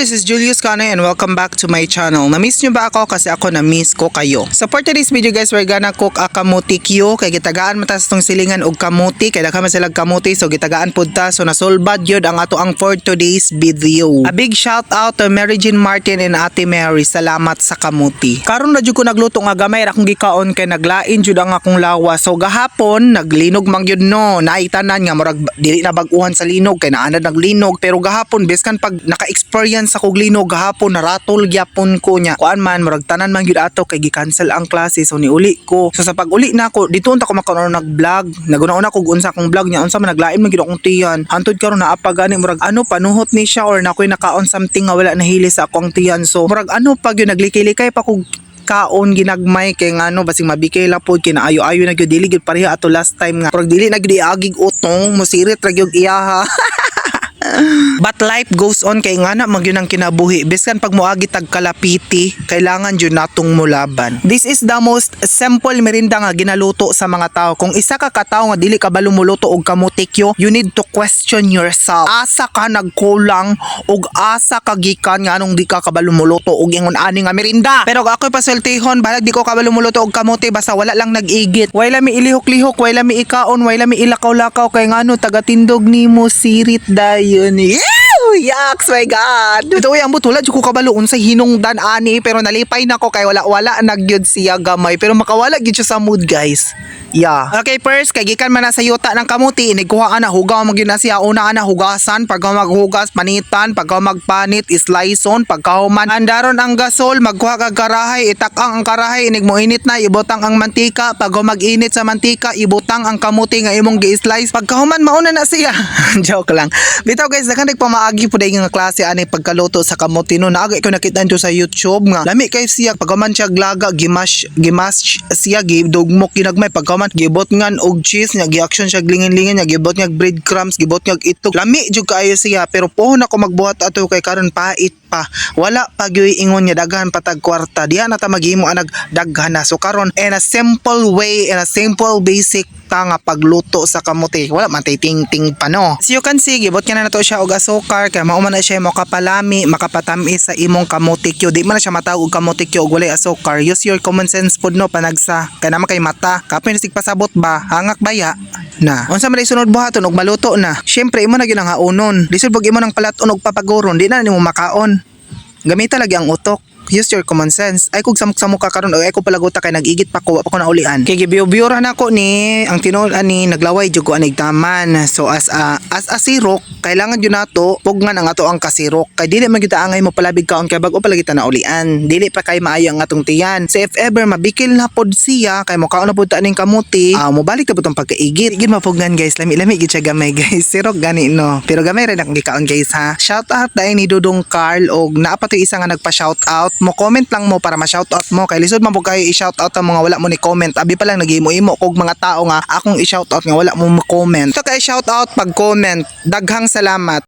this is Julius Kane and welcome back to my channel. Na-miss nyo ba ako? Kasi ako na-miss ko kayo. So for today's video guys, we're gonna cook a kamuti Q. Kay gitagaan matas tong silingan og kamuti. Kay daghan man silang kamuti so gitagaan pud ta. So nasolbad yun ang ato ang for today's video. A big shout out to Mary Jean Martin and Ate Mary. Salamat sa kamuti. Karon na jud ko nagluto nga gamay ra akong gikaon kay naglain jud ang akong lawas. So gahapon naglinog man gyud no. Naitanan nga murag dili na bag-uhan sa linog kay naanad naglinog pero gahapon biskan pag naka-experience ako linog gahapon naratol gyapon ko nya kuan man murag tanan man gyud ato kay gi-cancel ang klase so niuli ko so sa pag-uli na ako dito unta ko makaon nag-vlog naguna-una ko unsa akong vlog nya unsa man naglain man gyud akong tiyan hantud karon naa pa gani murag ano panuhot ni siya or nakoy nakaon something nga wala nahili sa akong tiyan so murag ano pag yun naglikay-likay pa ko kaon ginagmay kay ngano basing mabikay la pod kinaayo-ayo na gyud dili gyud pareha ato last time nga murag dili na gyud agig utong musirit ra gyud iyaha. But life goes on kay nga na magyun ang kinabuhi biskan pag moagi tag kalapiti kailangan jud natong mulaban. This is the most simple merinda nga ginaluto sa mga tao. Kung isa ka katawo nga dili ka balo muluto og kamutikyo, you need to question yourself. Asa ka nagkulang og asa ka gikan nga anong di ka kabalo muluto og ingon ani nga merinda. Pero ako pasultihon balag di ko kabalo muluto og kamote basta wala lang nag-igit. Wala mi ilihok-lihok, wala mi ikaon, wala mi ilakaw-lakaw kay ngano taga-tindog nimo sirit dayon. Yaks, my God. Ito ang butula, di ko kabalo unsay hinungdan ani pero nalipay na ko kay wala nagyud siya gamay pero makawala gyud siya sa mood guys. Yeah. Okay, first kay gikan man na sa yuta ng kamuti iniguha ana hugaw magyud na siya una ana hugasan pagka maghugas panitan pagka magpanit isliceon pagka human andaron ang gasol magkuha kag karahay itak-ang karahay inig mo init na ibutang ang mantika pagka mag-init sa mantika ibutang ang kamuti nga imong gi-slice pagka human mauna na siya. Joke lang. Bitaw guys, daghan nagpamaagi pud nga klase ani pagkaluto sa kamuti no naagay ko nakita nito sa YouTube nga lami kay siya pagka man siya glaga gimash siya gidugmok ginagmay pagka gibot ngan og cheese nya gi-action siya glingin-lingin nya gibot nga breadcrumbs gibot nga itlog lami jud kaayo siya pero pohon ako magbuhat ato kay karon pait pa wala pa gyud ingon nya daghan patag kwarta diha na ta maghimo ang daghan na so karon in a simple way in a simple basic nga pagluto sa kamuti wala man ting pa no so you can see gibot nga na nato siya og asukar kay mao man na siya makapalami makapatamis sa imong kamutikyo di man na siya matawag og kamutikyo og walay asukar use your common sense pud no panagsa kay naman kay mata kapin sig pasabot ba hangak baya na unsa man isunod buhaton og maluto na syempre imo na gyud ang haunon lisod pag imo nang palaton og papagoron di na nimo makaon gamita lagi ang utok. Use your common sense. Ay kung samok-samok ka karon ay ko palaguta kay nagigit pa ko na ulian. Kay gibiyo-biyo na ko ni ang tinuod ani naglaway jud ko anig taman. So as a sirok kailangan jud nato pugngan ang ato ang kasirok. Kay dili man gyud angay mo palabig kaon kay bag-o palagi ta na ulian. Dili pa kay maayo ang atong tiyan. So if ever mabikil na pod siya kay mo kaon na pud ta ning kamuti, mobalik ta pud tong pagkaigit. Gid mapugnan guys, lami gid siya gamay guys. Sirok gani no. Pero gamay ra ang gikaon guys ha. Shout out dai ni Dudong Carl og naa pa to isa nga nagpa-shout out. Mo comment lang mo para ma-shoutout mo kay lisod man po kayo i-shoutout ang mga wala mo ni comment abi pa lang nagimo-imo kog mga tao nga akong i-shoutout nga wala mo ma-comment so kay shoutout pag comment daghang salamat.